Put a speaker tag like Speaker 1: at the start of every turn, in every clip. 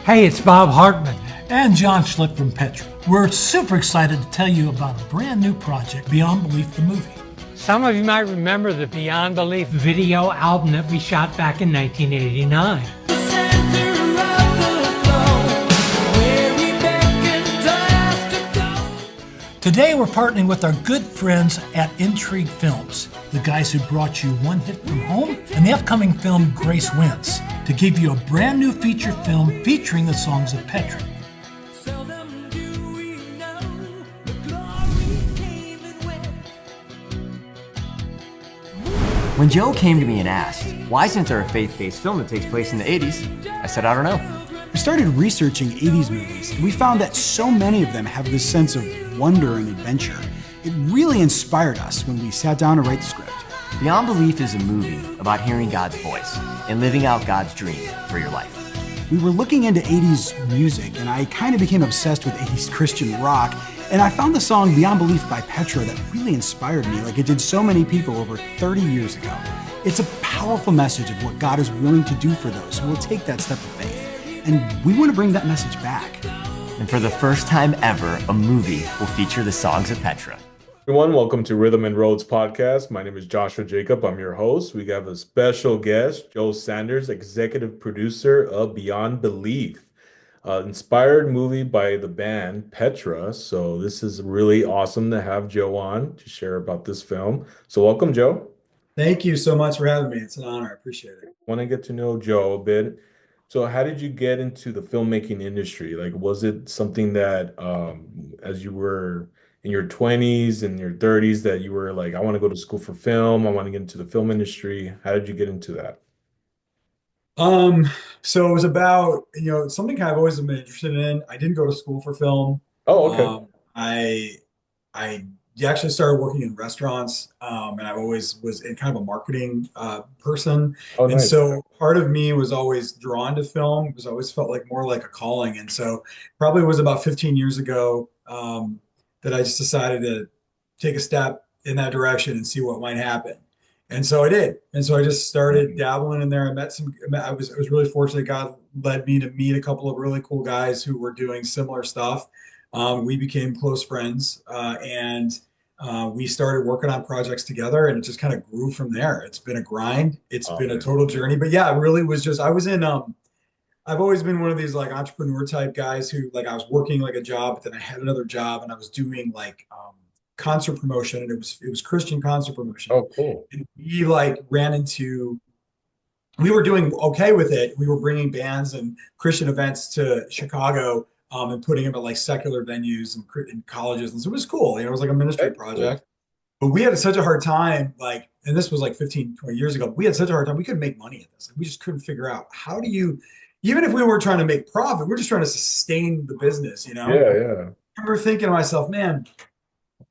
Speaker 1: Hey, it's Bob Hartman.
Speaker 2: And John Schlick from Petra. We're super excited to tell you about a brand new project, Beyond Belief the movie.
Speaker 1: Some of you might remember the Beyond Belief video album that we shot back in 1989.
Speaker 2: Today we're partnering with our good friends at Intrigue Films, the guys who brought you One Hit from Home and the upcoming film Grace Wins, to give you a brand new feature film featuring the songs of Petra.
Speaker 3: When Joe came to me and asked, why isn't there a faith-based film that takes place in the 80s? I said, I don't know.
Speaker 4: We started researching 80s movies, and we found that so many of them have this sense of wonder and adventure. It really inspired us when we sat down to write the script.
Speaker 3: Beyond Belief is a movie about hearing God's voice and living out God's dream for your life.
Speaker 4: We were looking into 80s music, and I kind of became obsessed with 80s Christian rock, and I found the song Beyond Belief by Petra that really inspired me, like it did so many people over 30 years ago. It's a powerful message of what God is willing to do for those who will take that step of faith. And we want to bring that message back.
Speaker 3: And for the first time ever, a movie will feature the songs of Petra.
Speaker 5: Everyone, welcome to Rhythm and Roads podcast. My name is Joshua Jacob. I'm your host. We have a special guest, Joe Sanders, executive producer of Beyond Belief. Inspired movie by the band Petra. So this is really awesome to have Joe on to share about this film. So welcome, Joe.
Speaker 6: Thank you so much for having me. It's an honor. I appreciate it.
Speaker 5: Want to get to know Joe a bit. So how did you get into the filmmaking industry? Like, was it something that as you were in your 20s and your 30s that you were like, I want to go to school for film, I want to get into the film industry? How did you get into that?
Speaker 6: So it was about, something I've always been interested in. I didn't go to school for film.
Speaker 5: Oh, okay.
Speaker 6: I actually started working in restaurants, and I always was in kind of a marketing person.
Speaker 5: Oh,
Speaker 6: And
Speaker 5: nice.
Speaker 6: so part of me was always drawn to film because I always felt like more like a calling. And so probably it was about 15 years ago that I just decided to take a step in that direction and see what might happen. And so I did. And so I just started dabbling in there. I was really fortunate. God led me to meet a couple of really cool guys who were doing similar stuff. We became close friends, and we started working on projects together, and it just kind of grew from there. It's been a grind. It's been a total journey, but yeah, it really was just, I've always been one of these like entrepreneur type guys who like, I was working like a job, but then I had another job and I was doing like, concert promotion, and it was Christian concert promotion.
Speaker 5: Oh, cool.
Speaker 6: And we like we were doing okay with it. We were bringing bands and Christian events to Chicago, and putting them at like secular venues and colleges. And so it was cool. It was like a ministry project, but we had such a hard time, like, and this was like 15, 20 years ago, we had such a hard time. We couldn't make money at this. Like, we just couldn't figure out even if we weren't trying to make profit, we're just trying to sustain the business,
Speaker 5: Yeah, yeah.
Speaker 6: I remember thinking to myself, man,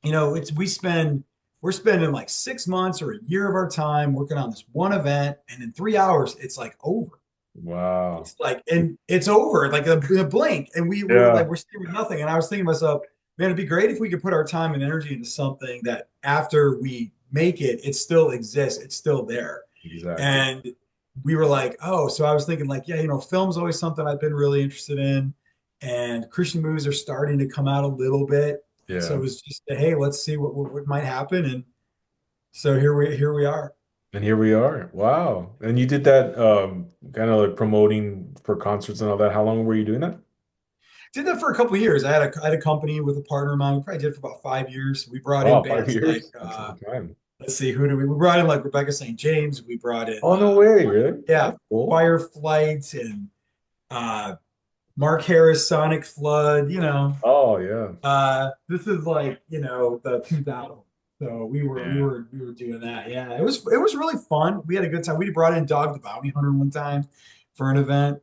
Speaker 6: we're spending like 6 months or a year of our time working on this one event, and in 3 hours it's like over.
Speaker 5: Wow.
Speaker 6: It's like, and it's over like a blink, and we're still with nothing. And I was thinking to myself, man, it'd be great if we could put our time and energy into something that after we make it, it still exists, it's still there.
Speaker 5: Exactly.
Speaker 6: And we were like, oh, so I was thinking like, yeah, film's always something I've been really interested in, and Christian movies are starting to come out a little bit.
Speaker 5: Yeah.
Speaker 6: So it was just, hey, let's see what might happen. And so here we are.
Speaker 5: And here we are. Wow. And you did that kind of like promoting for concerts and all that. How long were you doing that?
Speaker 6: Did that for a couple of years. I had a company with a partner of mine. We probably did it for about 5 years. We brought in bands
Speaker 5: 5 years.
Speaker 6: like
Speaker 5: That's a long time.
Speaker 6: let's see, we brought in like Rebecca St. James. We brought in
Speaker 5: Oh, no way, really?
Speaker 6: yeah,
Speaker 5: That's cool.
Speaker 6: Fireflight and Mark Harris, Sonic Flood,
Speaker 5: Oh, yeah.
Speaker 6: this is like, the 2000s. So we were doing that. Yeah. It was really fun. We had a good time. We brought in Dog the Bounty Hunter one time for an event.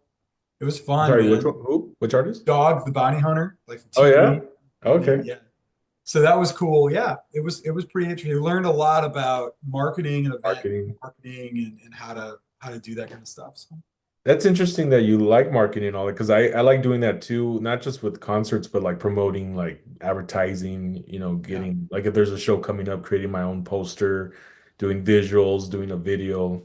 Speaker 6: It was fun.
Speaker 5: Sorry,
Speaker 6: man.
Speaker 5: which one? Who? Which artist?
Speaker 6: Dog the Bounty Hunter, like from
Speaker 5: Oh, yeah?
Speaker 6: TV.
Speaker 5: Okay.
Speaker 6: Yeah. So that was cool. Yeah. It was pretty interesting. We learned a lot about marketing and event marketing and how to do that kind of stuff. So.
Speaker 5: That's interesting that you like marketing and all that, because I like doing that too, not just with concerts, but like promoting, like advertising, getting like if there's a show coming up, creating my own poster, doing visuals, doing a video.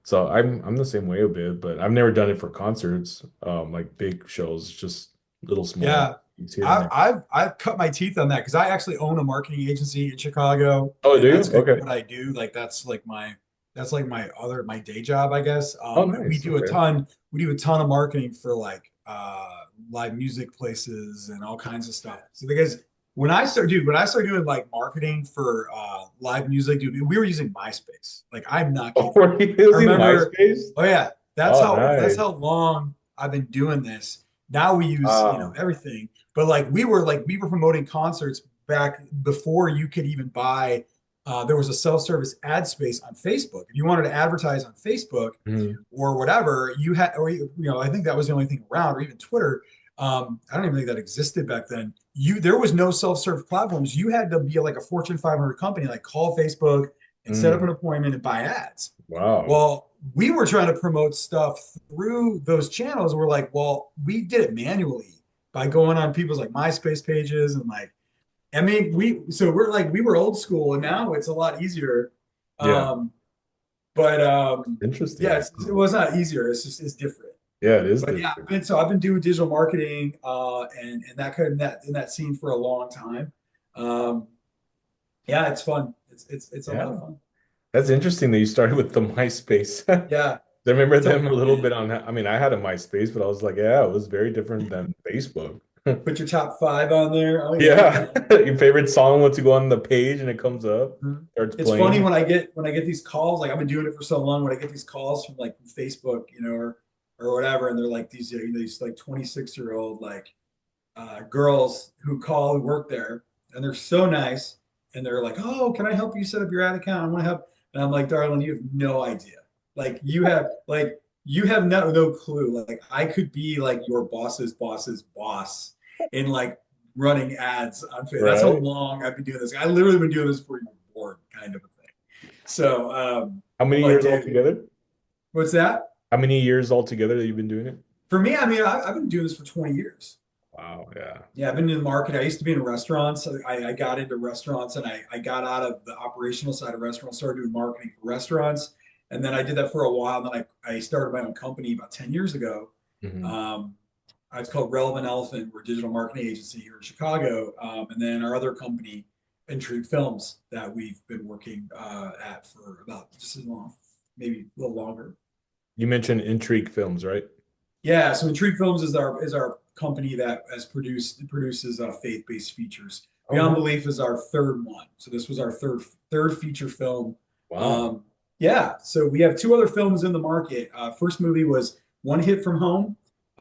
Speaker 5: So I'm the same way a bit, but I've never done it for concerts, like big shows, just little small
Speaker 6: Yeah.
Speaker 5: gigs here and
Speaker 6: I've
Speaker 5: there.
Speaker 6: I've I've cut my teeth on that because I actually own a marketing agency in Chicago,
Speaker 5: Oh, do
Speaker 6: and
Speaker 5: you?
Speaker 6: that's kind of
Speaker 5: Okay.
Speaker 6: what I do. Like that's like my day job, I guess.
Speaker 5: Oh,
Speaker 6: And we
Speaker 5: nice.
Speaker 6: do a
Speaker 5: Okay.
Speaker 6: ton we do a ton of marketing for like live music places and all kinds of stuff. So because when I started doing like marketing for live music, dude, we were using MySpace. Like I'm not
Speaker 5: Oh,
Speaker 6: kidding.
Speaker 5: were you
Speaker 6: I
Speaker 5: using
Speaker 6: remember,
Speaker 5: MySpace?
Speaker 6: oh yeah,
Speaker 5: Oh,
Speaker 6: that's
Speaker 5: nice.
Speaker 6: how long I've been doing this. Now we use,
Speaker 5: Wow.
Speaker 6: everything. But like we were promoting concerts back before you could even buy there was a self-service ad space on Facebook. If you wanted to advertise on Facebook
Speaker 5: Mhm.
Speaker 6: or whatever, you had or I think that was the only thing around, or even Twitter. I don't even think that existed back then. There was no self-serve platforms. You had to be like a Fortune 500 company, like call Facebook and set up
Speaker 5: Mm.
Speaker 6: an appointment and buy ads.
Speaker 5: Wow.
Speaker 6: Well, we were trying to promote stuff through those channels. We're like, well, we did it manually by going on people's like MySpace pages and like, I mean, we're like, we were old school and now it's a lot easier.
Speaker 5: Yeah.
Speaker 6: Um, but yeah,
Speaker 5: Interesting.
Speaker 6: it was not easier. It's different.
Speaker 5: Yeah, it is
Speaker 6: But yeah,
Speaker 5: different.
Speaker 6: I've been doing digital marketing and that kind of in that scene for a long time. Um, yeah, it's fun. It's a lot of
Speaker 5: Yeah.
Speaker 6: fun.
Speaker 5: That's interesting that you started with the MySpace.
Speaker 6: Yeah.
Speaker 5: I remember
Speaker 6: So
Speaker 5: them a little bit on, I mean, I had a MySpace, but I was like, yeah, it was very different than Facebook.
Speaker 6: put your top five on there. Oh
Speaker 5: Yeah.
Speaker 6: yeah.
Speaker 5: Your favorite song, once you go on the page and it comes up,
Speaker 6: Mhm.
Speaker 5: starts
Speaker 6: It's funny
Speaker 5: playing.
Speaker 6: when I get these calls, like I've been doing it for so long, when I get these calls from like Facebook, or whatever, and they're like these like 26-year-old like girls who call who work there, and they're so nice, and they're like, "Oh, can I help you set up your ad account? I want to help." And I'm like, "Darling, you have no idea. You have no clue. Like I could be like your boss's boss in like running ads on Facebook. That's how
Speaker 5: Right?
Speaker 6: long I've been doing this. I literally been doing this before you were born, kind of a thing. So
Speaker 5: How
Speaker 6: I'm
Speaker 5: many
Speaker 6: like,
Speaker 5: years
Speaker 6: dude,
Speaker 5: altogether?
Speaker 6: what's that?
Speaker 5: How many years altogether that you've been doing it?
Speaker 6: For me, I mean, I've been doing this for 20 years.
Speaker 5: Wow, yeah.
Speaker 6: Yeah, I've been in the market. I used to be in restaurants. So I got into restaurants and I got out of the operational side of restaurants, started doing marketing for restaurants. And then I did that for a while. And then I started my own company about 10 years ago.
Speaker 5: Hmm.
Speaker 6: Um, it's called Relevant Elephant. We're a digital marketing agency here in Chicago. And then our other company, Intrigue Films, that we've been working at for about just as long, maybe a little longer.
Speaker 5: You mentioned Intrigue Films, right?
Speaker 6: Yeah, so Intrigue Films is our company that has produces faith-based features.
Speaker 5: Oh,
Speaker 6: Beyond
Speaker 5: no.
Speaker 6: Belief is our third one. So this was our third feature film.
Speaker 5: Wow.
Speaker 6: Um, yeah, so we have two other films in the market. First movie was One Hit from Home.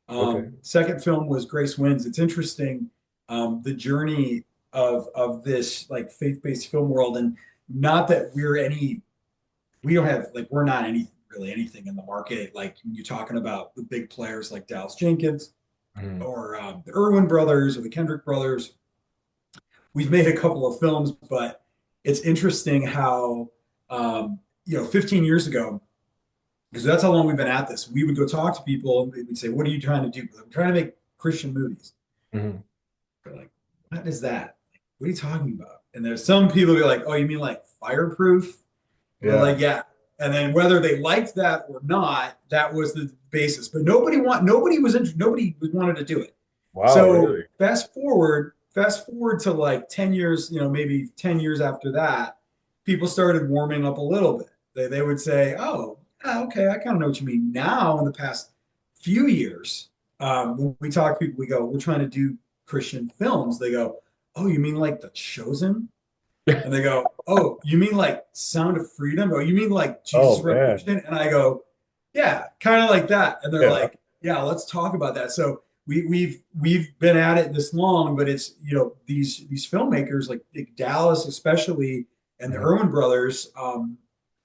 Speaker 5: Okay.
Speaker 6: Second film was Grace Wins. It's interesting, the journey of this like faith-based film world, and not that we don't have like we're not really anything in the market. Like when you're talking about the big players like Dallas Jenkins
Speaker 5: Mhm.
Speaker 6: or the Irwin brothers or the Kendrick brothers, we've made a couple of films, but it's interesting how 15 years ago, because that's how long we've been at this. We would go talk to people and we'd say, "What are you trying to do?" I'm trying to make Christian movies.
Speaker 5: Mhm.
Speaker 6: They're like, "What is that? What are you talking about?" And there's some people who are like, "Oh, you mean like Fireproof?" We're
Speaker 5: Yeah.
Speaker 6: like, "Yeah." And then whether they liked that or not, that was the basis. But nobody wanted to do it.
Speaker 5: Wow,
Speaker 6: So
Speaker 5: really?
Speaker 6: fast forward to like 10 years, maybe 10 years after that, people started warming up a little bit. They would say, "Oh, yeah, okay, I kind of know what you mean." Now, in the past few years, when we talk to people, we go, "We're trying to do Christian films." They go, "Oh, you mean like The Chosen?" And they go, "Oh, you mean like Sound of Freedom? Oh, you mean like Jesus
Speaker 5: Oh, man.
Speaker 6: Revolution?" And I go, "Yeah, kind of like that." And they're
Speaker 5: Yeah.
Speaker 6: like, "Yeah, let's talk about that." So we've been at it this long, but it's these filmmakers like Dallas especially, and the
Speaker 5: Mhm.
Speaker 6: Irwin brothers,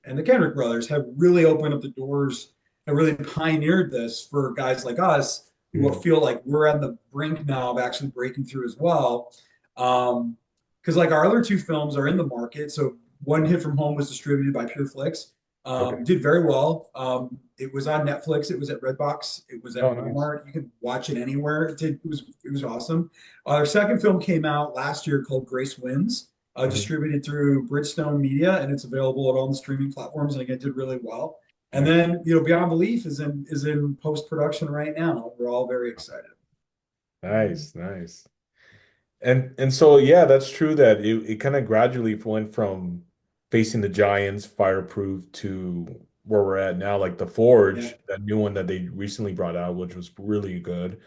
Speaker 6: and the Kendrick brothers have really opened up the doors and really pioneered this for guys like us who
Speaker 5: Mhm.
Speaker 6: feel like we're on the brink now of actually breaking through as well. Because like our other two films are in the market. So One Hit from Home was distributed by PureFlix,
Speaker 5: Okay.
Speaker 6: did very well. It was on Netflix. It was at Redbox. It was at
Speaker 5: Oh, nice.
Speaker 6: Walmart. You can watch it anywhere. It was awesome. Our second film came out last year called Grace Wins,
Speaker 5: Mhm.
Speaker 6: distributed through Bridgestone Media, and it's available at all the streaming platforms. And again, did really well. And then, you know, Beyond Belief is in post production right now. We're all very excited.
Speaker 5: Nice, nice. And so yeah, that's true that it kind of gradually went from facing the giants, fireproof to where we're at now, like the
Speaker 6: Yeah,
Speaker 5: Forge, that new one that they recently brought out, which was really good.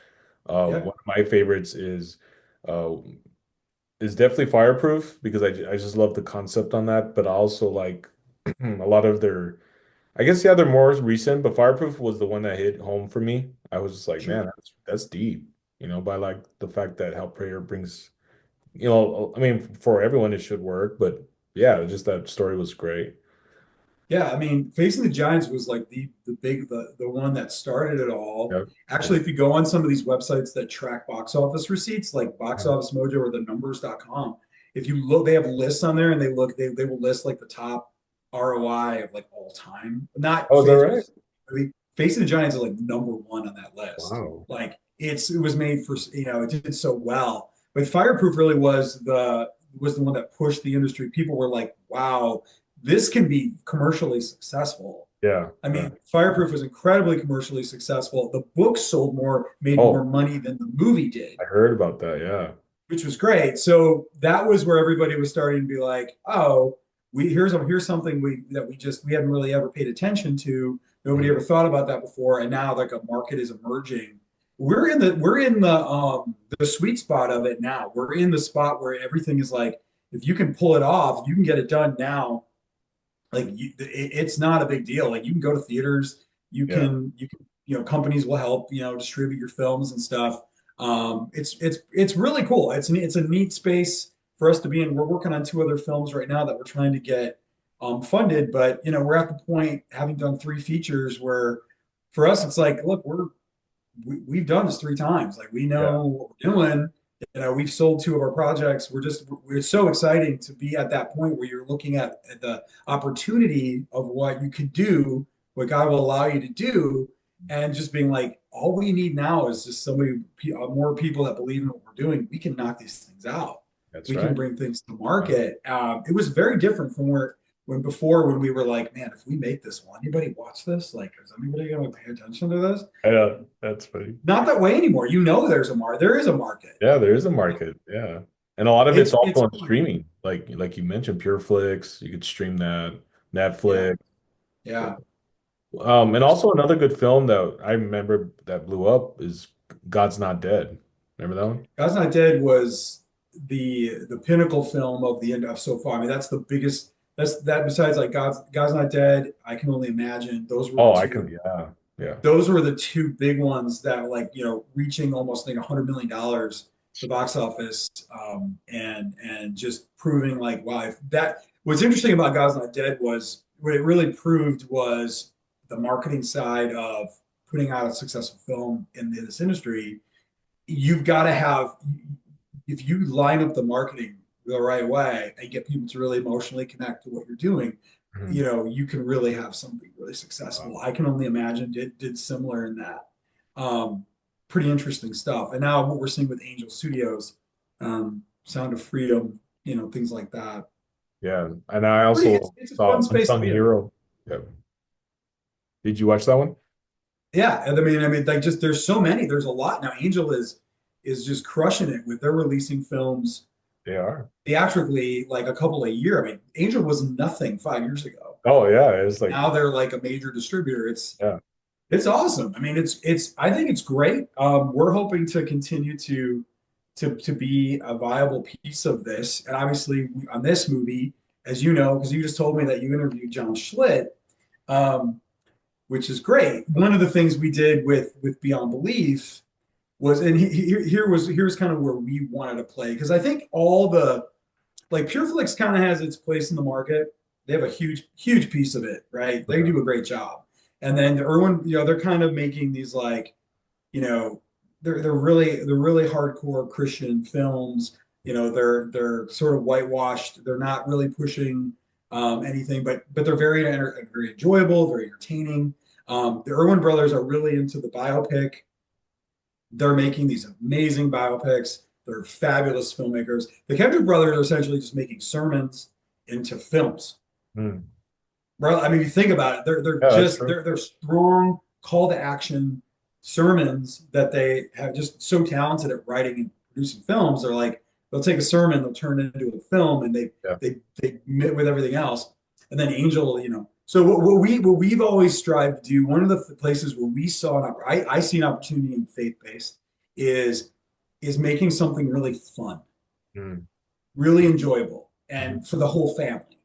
Speaker 6: yeah,
Speaker 5: One of my favorites uh is definitely fireproof because I just love the concept on that, but I also like a lot of their I guess yeah, they're more recent, but fireproof was the one that hit home for me. I was just like, man,
Speaker 6: sure.
Speaker 5: that's deep, by like the fact that how prayer brings I mean, for everyone it should work, but yeah, just that story was great.
Speaker 6: Yeah, I mean, Facing the Giants was like the one that started it all.
Speaker 5: Yep.
Speaker 6: Actually,
Speaker 5: Yep.
Speaker 6: if you go on some of these websites that track box office receipts, like Box Office Mojo or the numbers.com, if you look, they have lists on there and they will list like the top ROI of like all time. Not
Speaker 5: Oh, is that
Speaker 6: Facebook
Speaker 5: right?
Speaker 6: specifically. Facing the Giants is like number one on that list.
Speaker 5: Wow.
Speaker 6: Like it was made for, it did so well. But Fireproof really was the one that pushed the industry. People were like, wow, this can be commercially successful.
Speaker 5: Yeah.
Speaker 6: I
Speaker 5: Yeah.
Speaker 6: mean, Fireproof was incredibly commercially successful. The book sold more, made more
Speaker 5: Oh,
Speaker 6: money than the movie did,
Speaker 5: I heard about that. Yeah.
Speaker 6: which was great. So that was where everybody was starting to be like, oh, here's something we hadn't really ever paid attention to. Nobody
Speaker 5: Mhm.
Speaker 6: ever thought about that before, and now like a market is emerging. We're in the sweet spot of it now. We're in the spot where everything is like, if you can pull it off, you can get it done now, like it's not a big deal. Like you can go to theaters,
Speaker 5: Yeah.
Speaker 6: companies will help, distribute your films and stuff. It's really cool. It's a neat space for us to be in. We're working on two other films right now that we're trying to get funded, but we're at the point, having done three features, where for us it's like, look, we've done this three times. Like we
Speaker 5: Yeah.
Speaker 6: know what we're doing. We've sold two of our projects. We're so exciting to be at that point where you're looking at the opportunity of what you could do, what God will allow you to do, and just being like, all we need now is just more people that believe in what we're doing. We can knock these things out.
Speaker 5: That's
Speaker 6: We can
Speaker 5: right.
Speaker 6: bring things to market. It was very different from when we were like, man, if we make this, will anybody watch this? Like, is anybody going to pay attention to this?
Speaker 5: Yeah, that's funny.
Speaker 6: Not that way anymore. There is a market.
Speaker 5: Yeah, there is a market. Yeah. And a lot of it's
Speaker 6: It's
Speaker 5: also on streaming. Like you mentioned, PureFlix, you could stream that,
Speaker 6: yeah,
Speaker 5: Netflix.
Speaker 6: yeah.
Speaker 5: And also another good film that I remember that blew up is God's Not Dead. Remember that one?
Speaker 6: God's Not Dead was the pinnacle film of the end of so far. I mean, that's the biggest. That's that. Besides, like God's Not Dead, I Can Only Imagine.
Speaker 5: Oh, I can, yeah, yeah,
Speaker 6: Those were the two big ones that, like, reaching almost like $100 million the box office, and just proving like, wow, if that. What's interesting about God's Not Dead was what it really proved was the marketing side of putting out a successful film in this industry. You've got to have, if you line up the marketing the right way and get people to really emotionally connect to what you're doing,
Speaker 5: Mhm.
Speaker 6: you can really have something really successful. I Can Only Imagine did similar in that. Um, Pretty interesting stuff. And now what we're seeing with Angel Studios, Sound of Freedom, things like that.
Speaker 5: Yeah. And I
Speaker 6: Pretty, it's,
Speaker 5: also
Speaker 6: it's a fun
Speaker 5: saw
Speaker 6: space to
Speaker 5: Unsung
Speaker 6: be in.
Speaker 5: Hero. Yeah. Did you watch that one?
Speaker 6: Yeah, and I mean, like, just there's so many. There's a lot now. Angel is just crushing it with, they're releasing films
Speaker 5: They are.
Speaker 6: theatrically like a couple a year. I mean, Angel was nothing 5 years ago.
Speaker 5: Oh yeah, it's like
Speaker 6: Now they're like a major distributor.
Speaker 5: yeah.
Speaker 6: It's awesome. I mean, I think it's great. We're hoping to continue to be a viable piece of this. And obviously on this movie, as you know, because you just told me that you interviewed John Schlitt, um, which is great. One of the things we did with Beyond Belief was, and here's kind of where we wanted to play, because I think all the, like, PureFlix kind of has its place in the market. They have a huge piece of it, right? They
Speaker 5: Yeah.
Speaker 6: do a great job. And then Irwin, they're kind of making these, like, you know, they're really hardcore Christian films. They're sort of whitewashed. They're not really pushing anything, but they're very enjoyable, very entertaining. The Irwin brothers are really into the biopic. They're making these amazing biopics. They're fabulous filmmakers. The Kendrick brothers are essentially just making sermons into films.
Speaker 5: Hmm.
Speaker 6: Right? I mean, if you think about it, they're
Speaker 5: Yeah, that's
Speaker 6: just
Speaker 5: true.
Speaker 6: they're strong call to action sermons that they have just so talented at writing and producing films. They're like they'll take a sermon, they'll turn it into a film, and
Speaker 5: Yeah.
Speaker 6: they knit with everything else. And then Angel, you know. So what we've always strived to do, one of the places where we saw I see an opportunity in faith based is making something really fun,
Speaker 5: Mm.
Speaker 6: really enjoyable,
Speaker 5: Mhm.
Speaker 6: and for the whole family.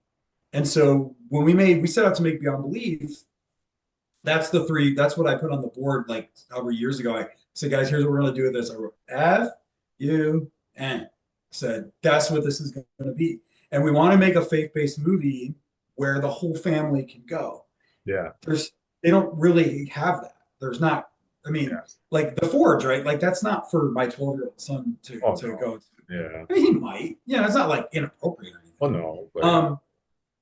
Speaker 6: And so when we set out to make Beyond Belief, that's what I put on the board like however years ago. I said, guys, here's what we're gonna do with this. I wrote F-U-N. Said that's what this is gonna be. And we want to make a faith-based movie where the whole family can go.
Speaker 5: Yeah.
Speaker 6: They don't really have that. There's not, I mean,
Speaker 5: Yeah.
Speaker 6: like The Forge, right? Like that's not for my 12-year-old son to
Speaker 5: Oh,
Speaker 6: to
Speaker 5: no.
Speaker 6: go to.
Speaker 5: Yeah.
Speaker 6: I mean, he might. Yeah, it's not like inappropriate or anything.
Speaker 5: Well, no, but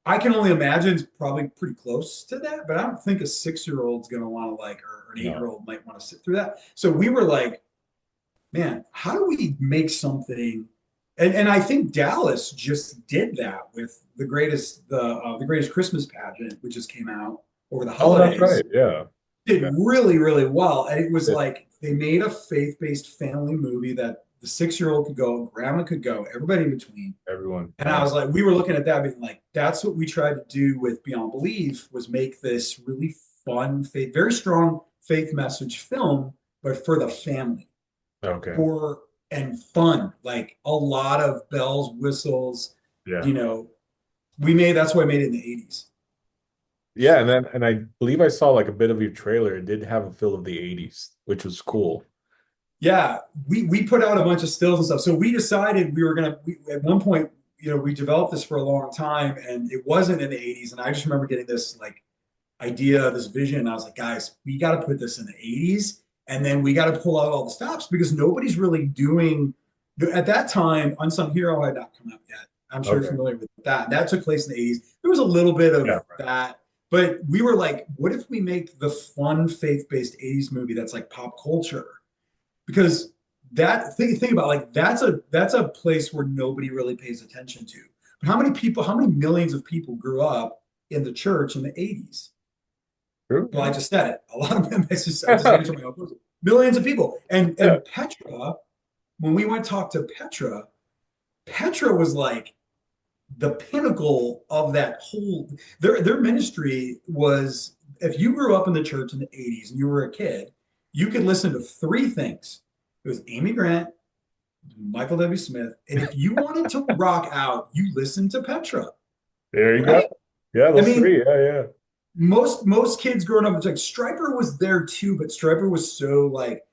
Speaker 6: I can only imagine it's probably pretty close to that, but I don't think a 6-year-old's going to want to like, or an
Speaker 5: no.
Speaker 6: 8-year-old might want to sit through that. So we were like, man, how do we make something? And I think Dallas just did that with the greatest Christmas pageant, which just came out over the
Speaker 5: Oh, that's
Speaker 6: holidays.
Speaker 5: right. Yeah.
Speaker 6: Did
Speaker 5: Yeah.
Speaker 6: really, really well. And it was
Speaker 5: Yeah.
Speaker 6: like they made a faith-based family movie that the 6-year-old could go, grandma could go, everybody in between.
Speaker 5: Everyone.
Speaker 6: And I was like, we were looking at that being like, that's what we tried to do with Beyond Belief was make this really fun, faith, very strong faith message film, but for the family,
Speaker 5: Okay.
Speaker 6: for and fun, like a lot of bells, whistles,
Speaker 5: Yeah.
Speaker 6: you know, that's why I made it in the 80s.
Speaker 5: Yeah, and I believe I saw like a bit of your trailer. It did have a feel of the 80s, which was cool.
Speaker 6: Yeah, we put out a bunch of stills and stuff. So we decided at one point, you know, we developed this for a long time and it wasn't in the 80s. And I just remember getting this like idea, this vision. And I was like, guys, we got to put this in the 80s and then we got to pull out all the stops because nobody's really doing, at that time, Unsung Hero had not come out yet. I'm sure
Speaker 5: Okay.
Speaker 6: you're familiar with that. That took place in the 80s. There was a little bit of
Speaker 5: Yeah, right.
Speaker 6: that. But we were like, what if we make the fun faith-based 80s movie that's like pop culture? Because think about like that's a place where nobody really pays attention to. But how many millions of people grew up in the church in the 80s?
Speaker 5: True.
Speaker 6: Well, I just said it. A lot of them, I just answered my own question. Millions of people. And
Speaker 5: Yeah.
Speaker 6: Petra, when we went to talk to Petra was like the pinnacle of that whole their ministry was if you grew up in the church in the 80s and you were a kid, you could listen to three things. It was Amy Grant, Michael W. Smith, and if you wanted to rock out, you listened to Petra.
Speaker 5: There you
Speaker 6: Right?
Speaker 5: go. Yeah, those
Speaker 6: I mean,
Speaker 5: three. Yeah, yeah.
Speaker 6: Most kids growing up, it's like Stryper was there too, but Stryper was so like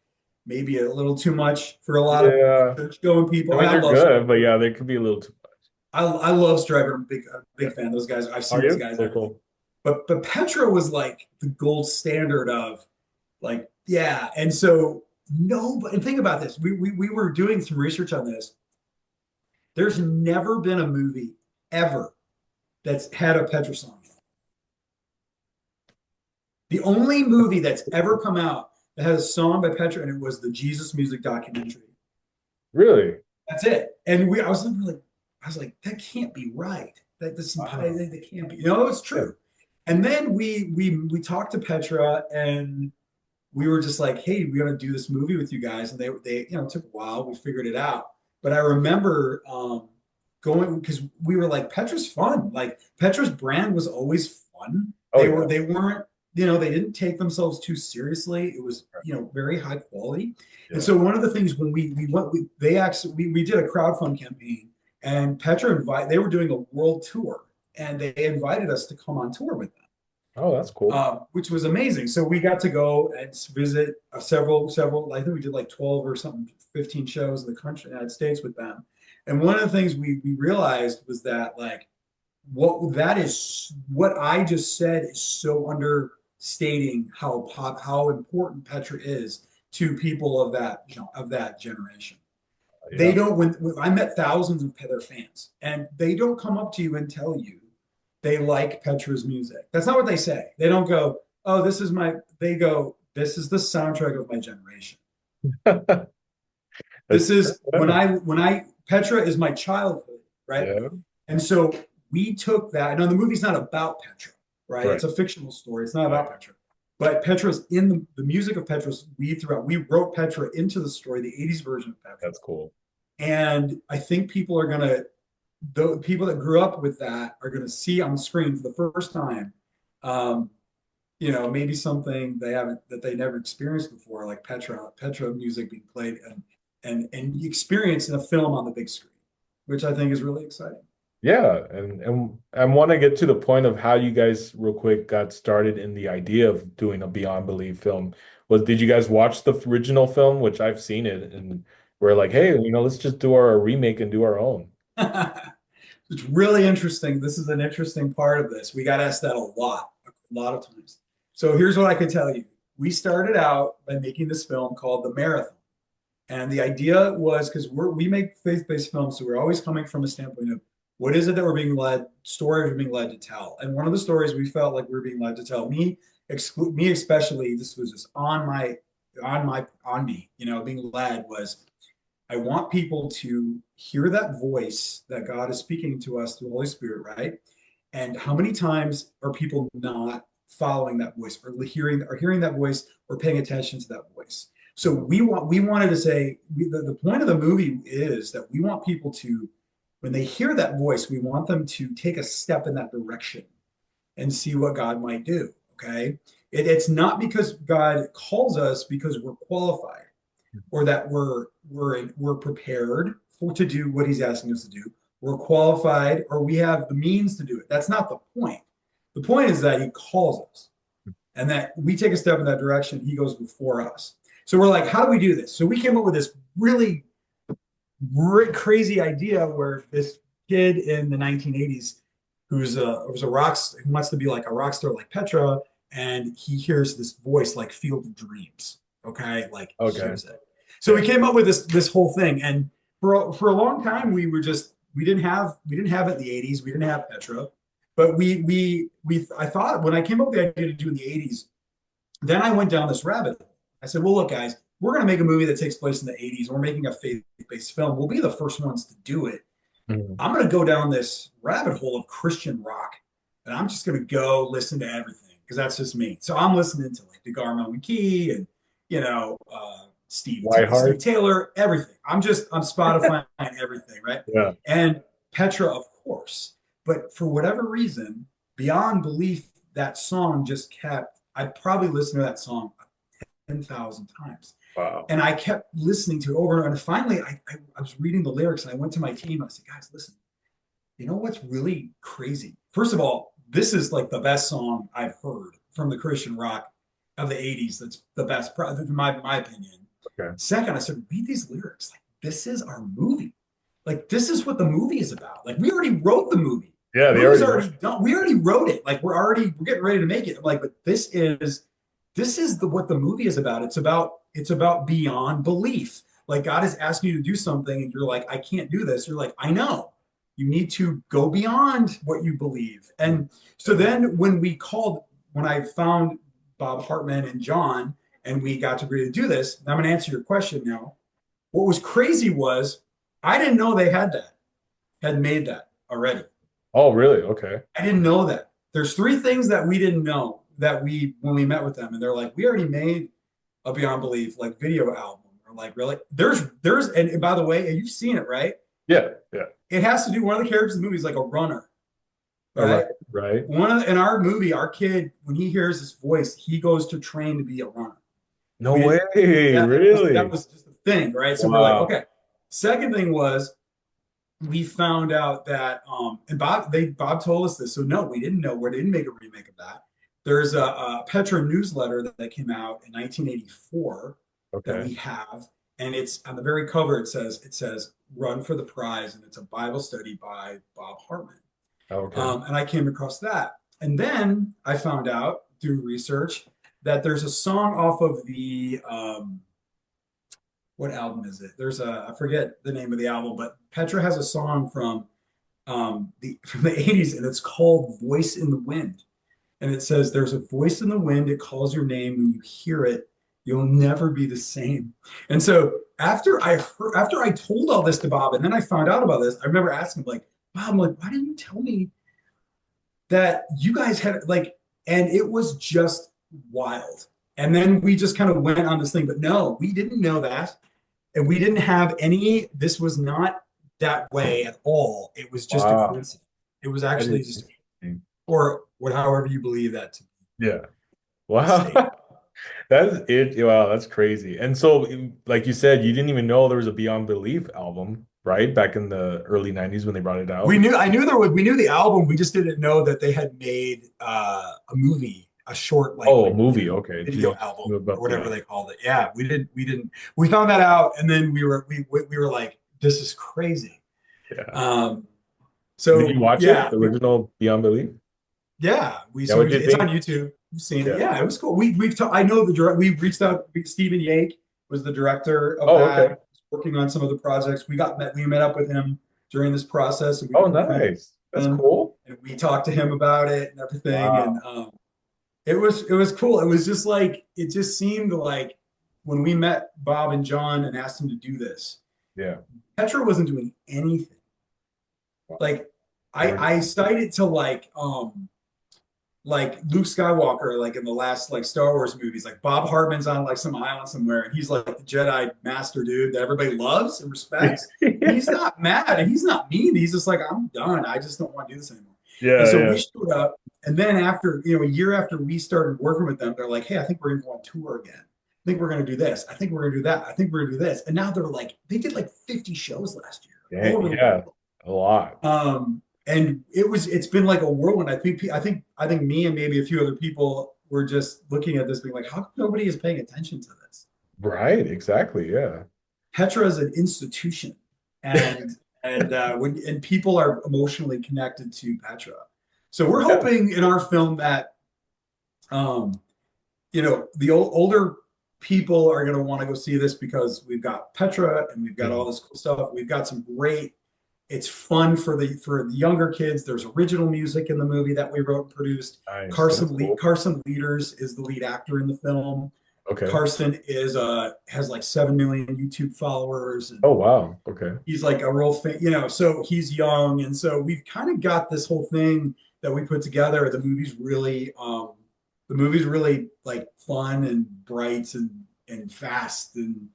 Speaker 6: maybe a little too much for a lot
Speaker 5: Yeah.
Speaker 6: of church going people.
Speaker 5: I mean,
Speaker 6: And I
Speaker 5: they're
Speaker 6: love
Speaker 5: good, but
Speaker 6: Stryper.
Speaker 5: yeah, they could be a little too much.
Speaker 6: I love Stryper. I'm a big fan of those guys. I've seen
Speaker 5: Are
Speaker 6: those
Speaker 5: you?
Speaker 6: guys.
Speaker 5: Cool, cool.
Speaker 6: But Petra was like the gold standard of like, yeah. And so no, but and think about this. We were doing some research on this. There's never been a movie ever that's had a Petra song. The only movie that's ever come out that has a song by Petra, and it was the Jesus Music documentary.
Speaker 5: Really?
Speaker 6: That's it. And I was like, that can't be right. That can't be. It's true. And then we talked to Petra, and we were just like, hey, we're gonna do this movie with you guys. And they it took a while. We figured it out. But I remember going because we were like, Petra's fun. Like Petra's brand was always fun. They weren't, they didn't take themselves too seriously. It was, very high quality.
Speaker 5: Yeah.
Speaker 6: And so one of the things when we did a crowdfund campaign and Petra they were doing a world tour and they invited us to come on tour with them.
Speaker 5: Oh, that's cool.
Speaker 6: Which was amazing. So we got to go and visit several, I think we did like 12 or something, 15 shows in the country, United States with them. And one of the things we realized was that like, what I just said is so understating how important Petra is to people of that generation.
Speaker 5: Yeah.
Speaker 6: They don't, when I met thousands of their fans and they don't come up to you and tell you they like Petra's music. That's not what they say. They don't go, oh, they go, this is the soundtrack of my generation. This is Petra is my childhood, right?
Speaker 5: Yeah.
Speaker 6: And so we took that. Now the movie's not about Petra. right?
Speaker 5: Right.
Speaker 6: It's a fictional story. It's not about Petra. But Petra's in the music of Petra's we wrote Petra into the story, the 80s version of Petra.
Speaker 5: That's cool.
Speaker 6: And I think people are gonna, the people that grew up with that are gonna see on screen for the first time, um, maybe something they never experienced before, like Petra music being played and experienced in a film on the big screen, which I think is really exciting.
Speaker 5: Yeah, and I want to get to the point of how you guys real quick got started in the idea of doing a Beyond Belief film. Did you guys watch the original film, which I've seen it, and we're like, hey, let's just do our remake and do our own.
Speaker 6: It's really interesting. This is an interesting part of this. We got asked that a lot of times. So here's what I can tell you. We started out by making this film called The Marathon. And the idea was, because we make faith-based films, so we're always coming from a standpoint of what is it that story we're being led to tell. And one of the stories we felt like we were being led to tell, me especially, this was just on me, being led was, I want people to hear that voice that God is speaking to us through the Holy Spirit, right? And how many times are people not following that voice or hearing that voice or paying attention to that voice? So we wanted to say, the point of the movie is that we want people to, when they hear that voice, we want them to take a step in that direction and see what God might do. Okay. It's not because God calls us because we're qualified or that we're prepared to do what he's asking us to do. We're qualified or we have the means to do it. That's not the point. The point is that he calls us and that we take a step in that direction. He goes before us. So we're like, how do we do this? So we came up with this really crazy idea where this kid in the 1980s who wants to be like a rock star like Petra, and he hears this voice like Field of Dreams. Okay, like he hears it. So we came up with this whole thing, and for a long time we didn't have it in the 80s. We didn't have Petra, but I thought when I came up with the idea to do in the 80s, then I went down this rabbit hole. I said, well, look, guys, we're going to make a movie that takes place in the 80s. We're making a faith-based film. We'll be the first ones to do it. Mm-hmm. I'm going to go down this rabbit hole of Christian rock, and I'm just going to go listen to everything because that's just me. So I'm listening to like DeGarmo and Key and, Steve Taylor, everything. I'm Spotifying everything, right?
Speaker 5: Yeah.
Speaker 6: And Petra, of course. But for whatever reason, Beyond Belief, that song just kept, I probably listened to that song 10,000 times.
Speaker 5: Wow.
Speaker 6: And I kept listening to it over and over. And finally, I was reading the lyrics and I went to my team. And I said, guys, listen, you know what's really crazy? First of all, this is like the best song I've heard from the Christian rock of the 80s. That's the best, in my opinion.
Speaker 5: Okay.
Speaker 6: Second, I said, read these lyrics. Like, this is our movie. Like, this is what the movie is about. Like, we already wrote the movie.
Speaker 5: Yeah,
Speaker 6: the movie's already done. We already wrote it. Like, we're getting ready to make it. I'm like, but this is what the movie is about. It's about beyond belief. Like, God is asking you to do something and you're like, I can't do this. You're like, I know. You need to go beyond what you believe. And so then when I found Bob Hartman and John and we got to agree to do this, I'm going to answer your question now. What was crazy was I didn't know they had made that already.
Speaker 5: Oh, really? Okay.
Speaker 6: I didn't know that. There's 3 things that we didn't know when we met with them, and they're like, we already made a Beyond Belief like video album. Or like, really? There's and by the way, you've seen it, right?
Speaker 5: Yeah.
Speaker 6: It has to do, one of the characters in the movie is like a runner. Right.
Speaker 5: Right.
Speaker 6: In our movie, our kid, when he hears his voice, he goes to train to be a runner.
Speaker 5: No way, really?
Speaker 6: That was just the thing, right? So we're like, okay. Second thing was we found out that and Bob told us this. So no, we didn't know. We didn't make a remake of that. There's a Petra newsletter that came out in 1984 that we have, and it's on the very cover. It says "Run for the Prize," and it's a Bible study by Bob Hartman.
Speaker 5: Okay.
Speaker 6: And I came across that, and then I found out through research that there's a song off of the what album is it? I forget the name of the album, but Petra has a song from the 80s, and it's called "Voice in the Wind." And it says, there's a voice in the wind. It calls your name. When you hear it, you'll never be the same. And so after I told all this to Bob, and then I found out about this, I remember asking him, like, Bob, I'm like, why didn't you tell me that you guys had like, and it was just wild. And then we just kind of went on this thing, but no, we didn't know that. And we didn't have any, this was not that way at all. It was just a
Speaker 5: Wow.
Speaker 6: coincidence. It was
Speaker 5: That
Speaker 6: actually
Speaker 5: is
Speaker 6: just,
Speaker 5: interesting.
Speaker 6: or what, however you believe that to be.
Speaker 5: Yeah. Wow. That's it. Wow, that's crazy. And so, like you said, you didn't even know there was a Beyond Belief album, right? Back in the early 90s when they brought it out.
Speaker 6: I knew there was, we knew the album. We just didn't know that they had made a movie, a short,
Speaker 5: Oh, a movie. Okay. You
Speaker 6: video
Speaker 5: don't
Speaker 6: album
Speaker 5: know
Speaker 6: or
Speaker 5: about
Speaker 6: whatever
Speaker 5: that.
Speaker 6: they called it. Yeah, we found that out. And then we were like, this is crazy.
Speaker 5: Yeah.
Speaker 6: So
Speaker 5: Did you watch
Speaker 6: yeah,
Speaker 5: it, the original Beyond Belief?
Speaker 6: yeah,
Speaker 5: Yeah, what did you
Speaker 6: it's on
Speaker 5: think?
Speaker 6: YouTube. We've seen it.
Speaker 5: Yeah.
Speaker 6: Yeah, it was cool. I know the direct. We reached out. Stephen Yake was the director of
Speaker 5: Oh,
Speaker 6: that.
Speaker 5: okay.
Speaker 6: Working on some of the projects. We met up with him during this process, and we
Speaker 5: Oh, nice. That's cool.
Speaker 6: and we talked to him about it and everything.
Speaker 5: Wow.
Speaker 6: And it was cool. It was just like it just seemed like when we met Bob and John and asked them to do this,
Speaker 5: Yeah.
Speaker 6: Petra wasn't doing anything.
Speaker 5: Wow.
Speaker 6: Like I cited to like Luke Skywalker, like in the last like Star Wars movies, like Bob Hartman's on like some island somewhere, and he's like the Jedi master dude that everybody loves and respects. He's not mad and he's not mean. He's just like, I'm done. I just don't want to do this anymore.
Speaker 5: Yeah,
Speaker 6: And so
Speaker 5: yeah.
Speaker 6: we showed up, and then after a year after we started working with them, they're like, hey, I think we're gonna go on tour again. I think we're gonna do this. I think we're gonna do that. I think we're gonna do this. And now they're like, they did like 50 shows last year.
Speaker 5: Yeah,
Speaker 6: All over the
Speaker 5: yeah,
Speaker 6: world.
Speaker 5: a lot.
Speaker 6: And it's been like a whirlwind. I think me and maybe a few other people were just looking at this being like, how come nobody is paying attention to this?
Speaker 5: Right, exactly. Yeah.
Speaker 6: Petra is an institution, and and people are emotionally connected to Petra. So we're hoping in our film that the older people are going to want to go see this because we've got Petra and we've got all this cool stuff. We've got some great. It's fun for the younger kids. There's original music in the movie that we wrote and produced.
Speaker 5: Nice.
Speaker 6: Carson
Speaker 5: That's cool.
Speaker 6: Carson Leaders is the lead actor in the film.
Speaker 5: Okay.
Speaker 6: Carson has like 7 million YouTube followers. And
Speaker 5: Oh, wow. Okay.
Speaker 6: he's like a real fan, so he's young. And so we've kind of got this whole thing that we put together. The movie's really like fun and bright and fast. And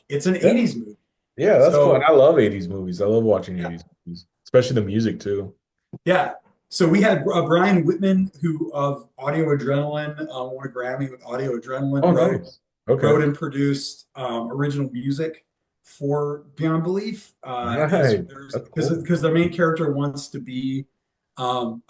Speaker 6: it's an 80s movie.
Speaker 5: Yeah, that's
Speaker 6: So-
Speaker 5: cool. And I love 80s movies. I love watching
Speaker 6: Yeah.
Speaker 5: 80s movies, especially the music too.
Speaker 6: Yeah. So we had Brian Whitman, who of Audio Adrenaline, won a Grammy with Audio Adrenaline,
Speaker 5: Oh,
Speaker 6: wrote
Speaker 5: nice. Okay.
Speaker 6: and produced original music for Beyond Belief.
Speaker 5: Nice. That's cool.
Speaker 6: Because the main character wants to be, and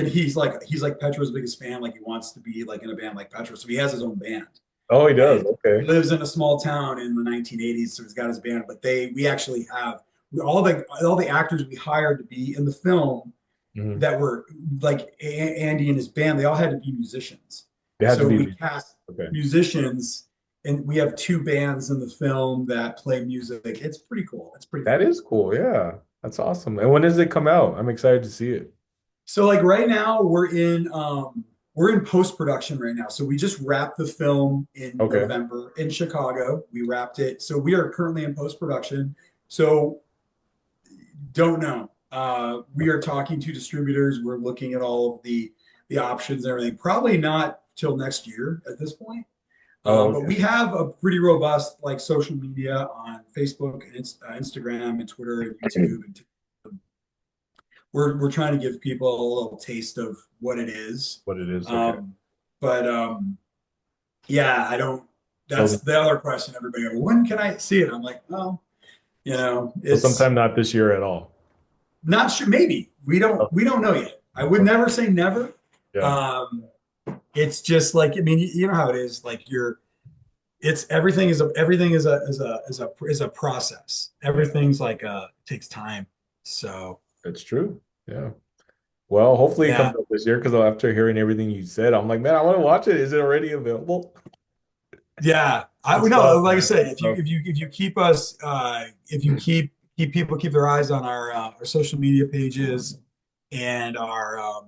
Speaker 6: he's like Petra's biggest fan. Like he wants to be like in a band like Petra. So he has his own band.
Speaker 5: Oh, he does.
Speaker 6: He
Speaker 5: Okay.
Speaker 6: lives in a small town in the 1980s, so he's got his band. But we actually have all the actors we hired to be in the film
Speaker 5: Mhm.
Speaker 6: that were like Andy and his band. They all had to be musicians.
Speaker 5: They had
Speaker 6: So
Speaker 5: to be.
Speaker 6: we cast
Speaker 5: Okay.
Speaker 6: musicians, and we have 2 bands in the film that play music. It's pretty cool. It's pretty.
Speaker 5: That
Speaker 6: cool.
Speaker 5: is cool. Yeah. That's awesome. And when does it come out? I'm excited to see it.
Speaker 6: So like right now we're in post-production right now. So we just wrapped the film in
Speaker 5: Okay.
Speaker 6: November in Chicago. We wrapped it. So we are currently in post-production. So don't know. We are talking to distributors. We're looking at all of the options and everything. Probably not till next year at this point.
Speaker 5: Oh,
Speaker 6: But
Speaker 5: okay.
Speaker 6: we have a pretty robust like social media on Facebook and Instagram and Twitter and YouTube. And we're trying to give people a little taste of what it is.
Speaker 5: What it is. Okay.
Speaker 6: Yeah, I don't. That's the other question. Everybody goes, when can I see it? I'm like, well,
Speaker 5: So
Speaker 6: it's
Speaker 5: sometime not this year at all.
Speaker 6: not sure. Maybe we don't know yet. I would never say never.
Speaker 5: Yeah.
Speaker 6: It's just like, I mean, you know how it is. Like everything is a process. Everything's like takes time. So
Speaker 5: It's true. Yeah. Well, hopefully it
Speaker 6: Yeah.
Speaker 5: comes out this year because after hearing everything you said, I'm like, man, I want to watch it. Is it already available?
Speaker 6: yeah, I
Speaker 5: It's
Speaker 6: would know.
Speaker 5: tough,
Speaker 6: Like I
Speaker 5: man.
Speaker 6: said,
Speaker 5: It's
Speaker 6: if you keep us, if you keep people keep their eyes on our social media pages and our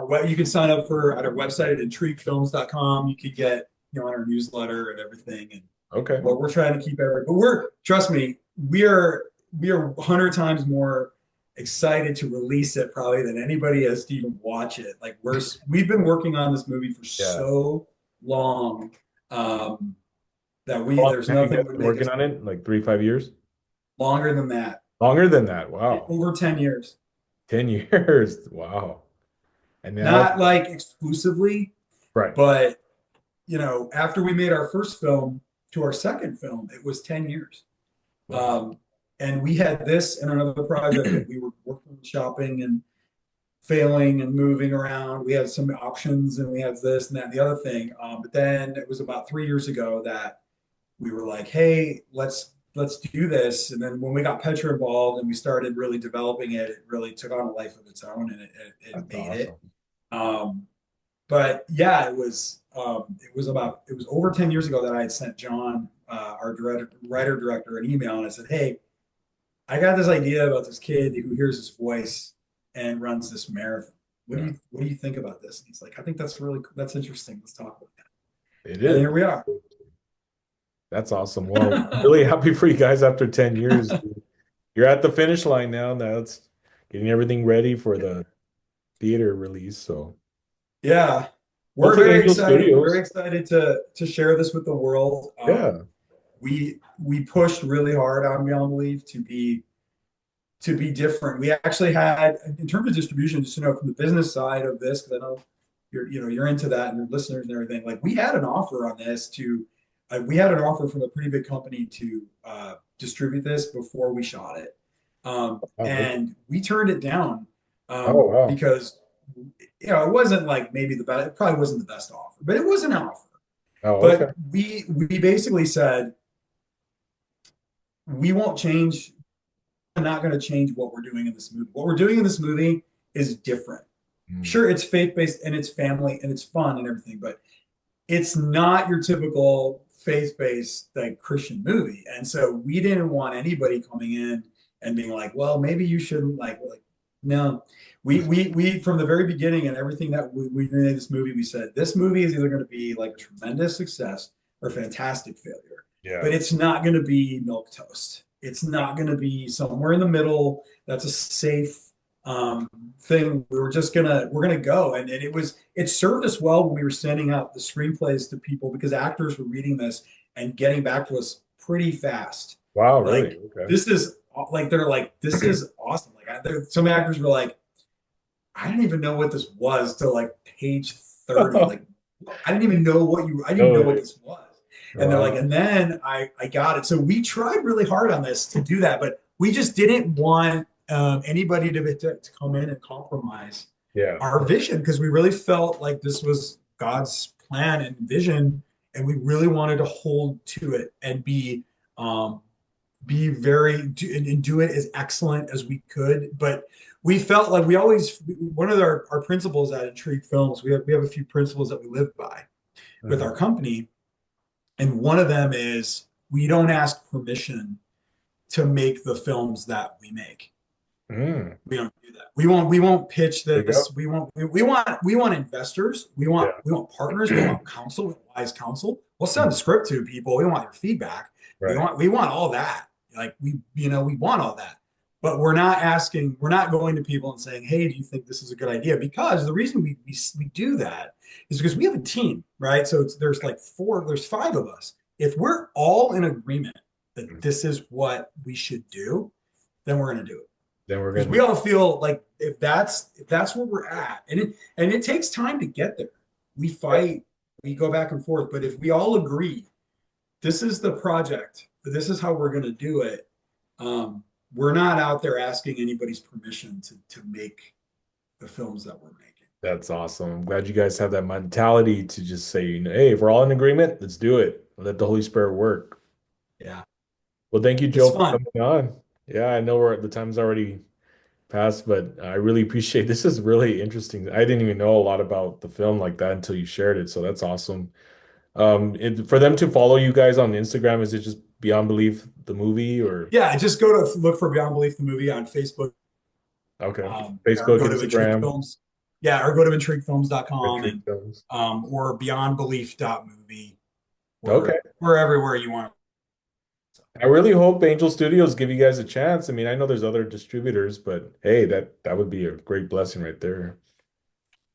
Speaker 6: web, you can sign up at our website at intriguefilms.com. You could get on our newsletter and everything. And
Speaker 5: Okay.
Speaker 6: we're trying to keep but trust me, we are 100 times more excited to release it probably than anybody has to even watch it. Like we've been working on this movie for
Speaker 5: Yeah.
Speaker 6: so long that
Speaker 5: How long
Speaker 6: there's
Speaker 5: have you
Speaker 6: nothing
Speaker 5: guys
Speaker 6: would
Speaker 5: been
Speaker 6: make us
Speaker 5: working on it? Like 3, 5 years?
Speaker 6: longer than that.
Speaker 5: Longer than that. Wow.
Speaker 6: Over 10 years.
Speaker 5: 10 years. Wow. And now,
Speaker 6: Not like exclusively,
Speaker 5: right.
Speaker 6: but after we made our first film to our second film, it was 10 years.
Speaker 5: Wow.
Speaker 6: And we had this and another project that we were working, shopping and failing and moving around. We had some options and we had this and that and the other thing. But then it was about 3 years ago that we were like, hey, let's do this. And then when we got Petra involved and we started really developing it, it really took on a life of its own and it made
Speaker 5: Awesome.
Speaker 6: it. But yeah, it was over 10 years ago that I had sent John, our writer director, an email, and I said, hey, I got this idea about this kid who hears his voice and runs this marathon. What do you think about this? And he's like, I think that's interesting. Let's talk about that.
Speaker 5: It
Speaker 6: And
Speaker 5: is.
Speaker 6: here we are.
Speaker 5: That's awesome. Well, really happy for you guys after 10 years. You're at the finish line now. Now it's getting everything ready for the theater release. So
Speaker 6: Yeah. We're
Speaker 5: hopefully
Speaker 6: very
Speaker 5: Angel
Speaker 6: excited.
Speaker 5: Studios.
Speaker 6: We're very excited to share this with the world.
Speaker 5: Yeah.
Speaker 6: We pushed really hard on Beyond Belief to be different. We actually had, in terms of distribution, just from the business side of this, because I know you're into that and your listeners and everything. Like we had an offer on this we had an offer from a pretty big company to distribute this before we shot it, and we turned it down
Speaker 5: Wow.
Speaker 6: because it wasn't like maybe the best. It probably wasn't the best offer, but it was an offer.
Speaker 5: Oh,
Speaker 6: But
Speaker 5: okay.
Speaker 6: we basically said we won't change. We're not going to change what we're doing in this movie. What we're doing in this movie is different. Sure, it's faith-based and it's family and it's fun and everything, but it's not your typical faith-based like Christian movie. And so we didn't want anybody coming in and being like, well, maybe you shouldn't like no. We from the very beginning and everything that we made this movie, we said this movie is either going to be like a tremendous success or fantastic failure.
Speaker 5: Yeah.
Speaker 6: But it's not going to be milk toast. It's not going to be somewhere in the middle. That's a safe thing. We're gonna go, and it served us well when we were sending out the screenplays to people because actors were reading this and getting back to us pretty fast.
Speaker 5: Wow,
Speaker 6: Like,
Speaker 5: really? Okay.
Speaker 6: this is like they're like, this is awesome. Like some actors were like, I didn't even know what this was till like page 30. Like I didn't even know what this was. And they're like, and then I got it. So we tried really hard on this to do that, but we just didn't want anybody to come in and compromise our vision because we really felt like this was God's plan and vision, and we really wanted to hold to it and be very and do it as excellent as we could. But we felt like one of our principles at Intrigue Films, we have a few principles that we live by with our company. And one of them is we don't ask permission to make the films that we make. We don't do that. We won't pitch this. We want investors. We want partners. We want counsel, wise counsel. We'll send the script to people. We want their feedback.
Speaker 5: Right.
Speaker 6: We want all that. Like we want all that. But we're not going to people and saying, hey, do you think this is a good idea? Because the reason we do that is because we have a team, right? So there's 5 of us. If we're all in agreement that this is what we should do, then we're going to do it.
Speaker 5: Then we're
Speaker 6: Because
Speaker 5: going
Speaker 6: we all feel like if that's where we're at, and it takes time to get there. We fight, we go back and forth. But if we all agree, this is the project, this is how we're going to do it. We're not out there asking anybody's permission to make the films that we're making.
Speaker 5: That's awesome. I'm glad you guys have that mentality to just say, hey, if we're all in agreement, let's do it. Let the Holy Spirit work.
Speaker 6: Yeah.
Speaker 5: Well, thank you, Joe, for
Speaker 6: fun.
Speaker 5: coming on. Yeah, I know the time's already passed, but I really appreciate this. Is really interesting. I didn't even know a lot about the film like that until you shared it. So that's awesome. For them to follow you guys on Instagram, is it just Beyond Belief the movie or?
Speaker 6: Yeah, just go to look for Beyond Belief the movie on Facebook.
Speaker 5: Okay.
Speaker 6: Facebook,
Speaker 5: Instagram.
Speaker 6: Films. Yeah, or go to intriguefilms.com
Speaker 5: Intrigue Films.
Speaker 6: Or beyondbelief.movie.
Speaker 5: Okay.
Speaker 6: We're everywhere you want.
Speaker 5: I really hope Angel Studios give you guys a chance. I mean, I know there's other distributors, but hey, that would be a great blessing right there.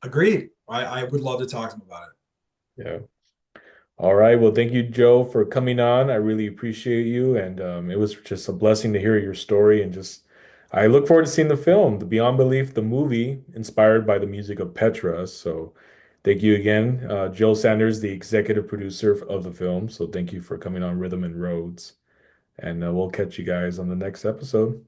Speaker 6: Agreed. I would love to talk to him about it.
Speaker 5: Yeah. All right. Well, thank you, Joe, for coming on. I really appreciate you, and it was just a blessing to hear your story. And just, I look forward to seeing the film, The Beyond Belief, the movie, inspired by the music of Petra. So, thank you again, Joe Sanders, the executive producer of the film. So, thank you for coming on Rhythm and Roads, and we'll catch you guys on the next episode.